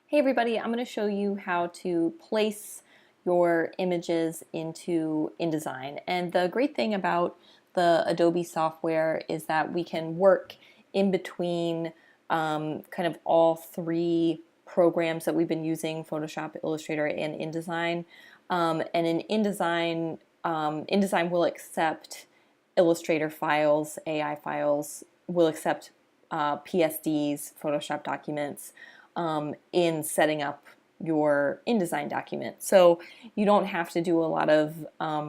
Hey everybody, I'm going to show you how to place your images into InDesign. And the great thing about the Adobe software is that we can work in between kind of all three programs that we've been using, Photoshop, Illustrator, and InDesign. And in InDesign, InDesign will accept Illustrator files, AI files, will accept PSDs, Photoshop documents, in setting up your InDesign document. So you don't have to do a lot of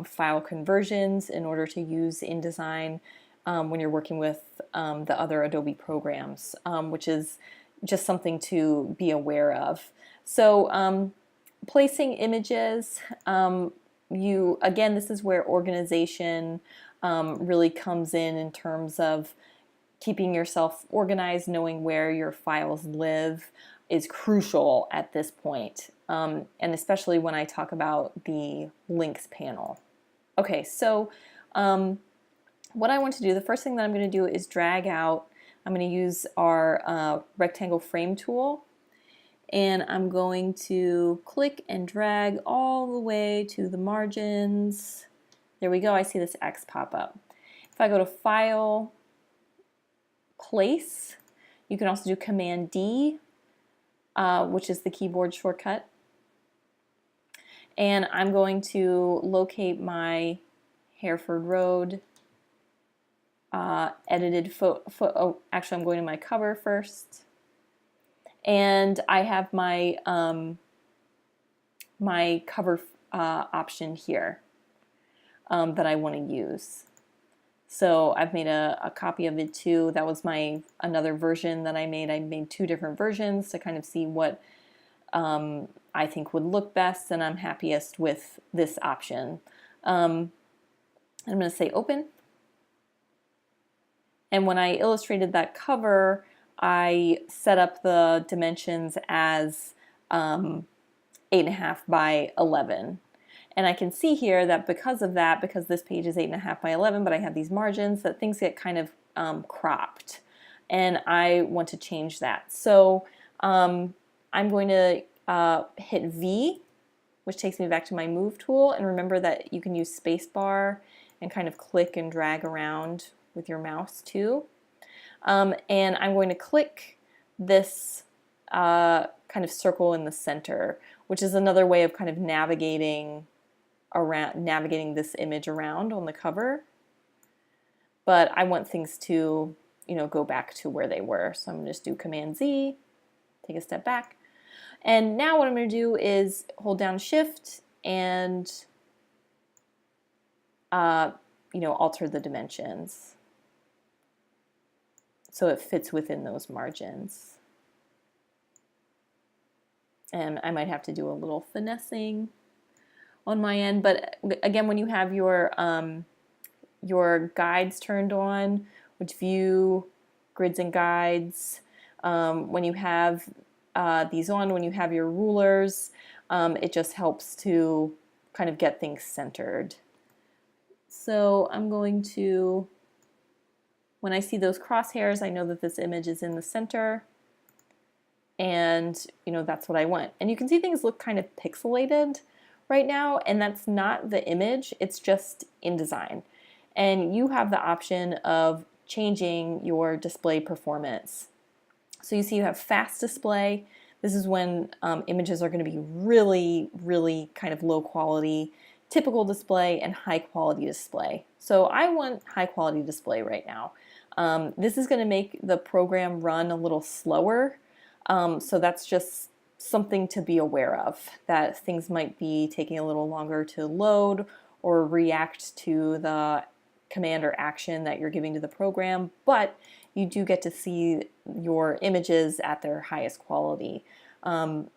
file conversions in order to use InDesign when you're working with the other Adobe programs, which is just something to be aware of. So placing images, again, this is where organization really comes in terms of keeping yourself organized, knowing where your files live is crucial at this point, and especially when I talk about the links panel. Okay, so what I want to do, the first thing that I'm going to do is drag out. I'm going to use our rectangle frame tool, and I'm going to click and drag all the way to the margins. There we go, I see this X pop up. If I go to File, Place, you can also do Command D, which is the keyboard shortcut. And I'm going to locate my Hereford Road edited photo. Actually, I'm going to my cover first. And I have my, my cover option here that I want to use. So I've made a copy of it too. That was another version that I made. I made two different versions to kind of see what I think would look best, and I'm happiest with this option. I'm going to say open. And when I illustrated that cover, I set up the dimensions as 8.5 by 11. And I can see here that because of that, because this page is 8.5 by 11, but I have these margins, that things get kind of cropped. And I want to change that. So I'm going to hit V, which takes me back to my Move tool. And remember that you can use spacebar and kind of click and drag around with your mouse too. And I'm going to click this kind of circle in the center, which is another way of kind of navigating this image around on the cover. But I want things to, go back to where they were. So I'm going to just do Command Z, take a step back. And now what I'm going to do is hold down Shift and alter the dimensions so it fits within those margins. And I might have to do a little finessing on my end, but again, when you have your guides turned on, which view, grids and guides, when you have these on, when you have your rulers, it just helps to kind of get things centered. So I'm going to, when I see those crosshairs, I know that this image is in the center, and that's what I want. And you can see things look kind of pixelated right now, and that's not the image, it's just InDesign. And you have the option of changing your display performance. So you see you have fast display. This is when images are going to be really, really kind of low quality, typical display, and high quality display. So I want high quality display right now. This is going to make the program run a little slower, so that's just something to be aware of, that things might be taking a little longer to load or react to the command or action that you're giving to the program, but you do get to see your images at their highest quality,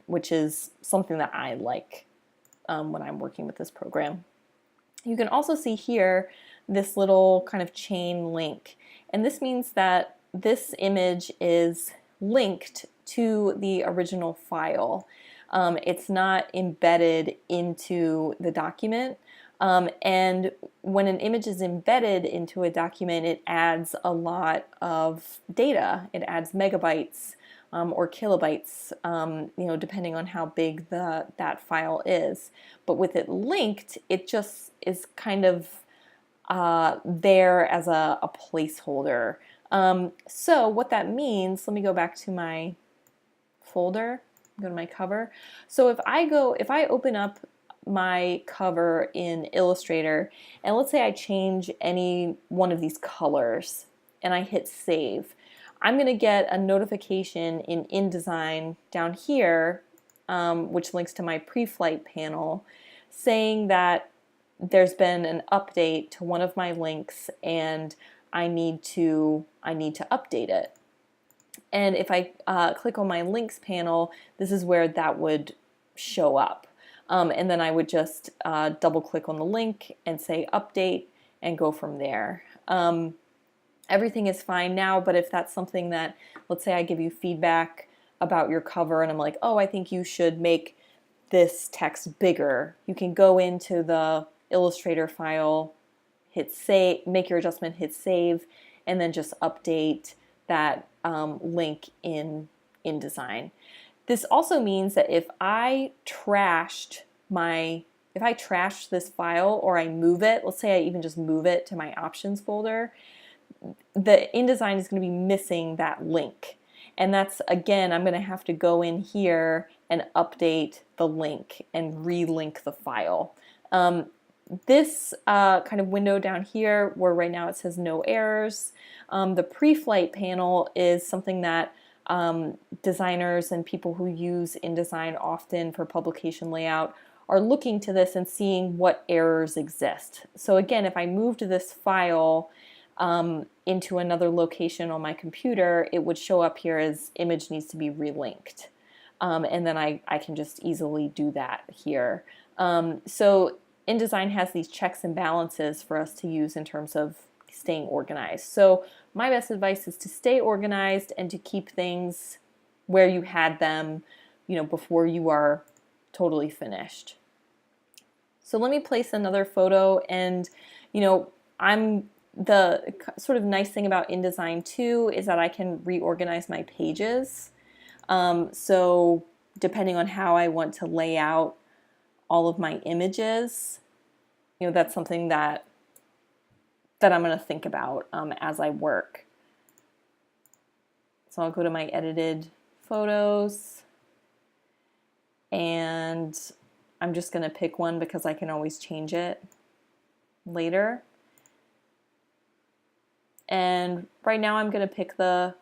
which is something that I like when I'm working with this program. You can also see here this little kind of chain link, and this means that this image is linked to the original file. It's not embedded into the document. And when an image is embedded into a document, it adds a lot of data. It adds megabytes or kilobytes, depending on how big that file is. But with it linked, it just is kind of there as a placeholder. So what that means, let me go back to my folder, go to my cover. So if I open up my cover in Illustrator, and let's say I change any one of these colors and I hit save, I'm going to get a notification in InDesign down here, which links to my pre-flight panel, saying that there's been an update to one of my links and I need to update it. And if I click on my links panel, this is where that would show up. And then I would just double click on the link and say update and go from there. Everything is fine now, but if that's something that, let's say I give you feedback about your cover and I'm like, oh, I think you should make this text bigger, you can go into the Illustrator file, hit save, make your adjustment, hit save, and then just update that link in InDesign. This also means that if I trashed this file or I move it, let's say I even just move it to my options folder, the InDesign is going to be missing that link. And that's, again, I'm going to have to go in here and update the link and relink the file. This kind of window down here where right now it says no errors, the pre-flight panel is something that designers and people who use InDesign often for publication layout are looking to this and seeing what errors exist. So again, if I moved this file into another location on my computer, it would show up here as image needs to be relinked. And then I can just easily do that here. So InDesign has these checks and balances for us to use in terms of staying organized. So my best advice is to stay organized and to keep things where you had them, before you are totally finished. So let me place another photo, and the sort of nice thing about InDesign too is that I can reorganize my pages. So depending on how I want to lay out all of my images, that's something that I'm going to think about as I work. So I'll go to my edited photos, and I'm just going to pick one because I can always change it later. And right now I'm going to pick the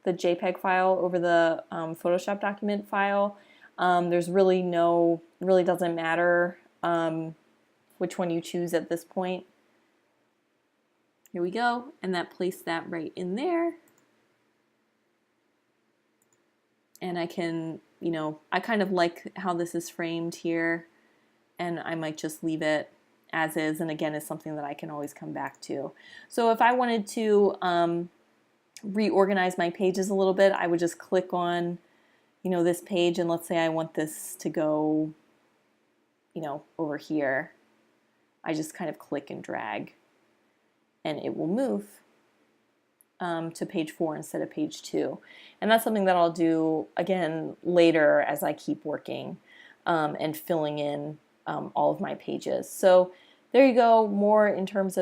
JPEG file over the Photoshop document file. There's really doesn't matter which one you choose at this point. Here we go, and that placed that right in there. And I can, I kind of like how this is framed here, and I might just leave it as is, and again, it's something that I can always come back to. So if I wanted to reorganize my pages a little bit, I would just click on, this page, and let's say I want this to go, over here. I just kind of click and drag, and it will move to page 4 instead of page 2. And that's something that I'll do again later as I keep working and filling in all of my pages. So there you go, more in terms of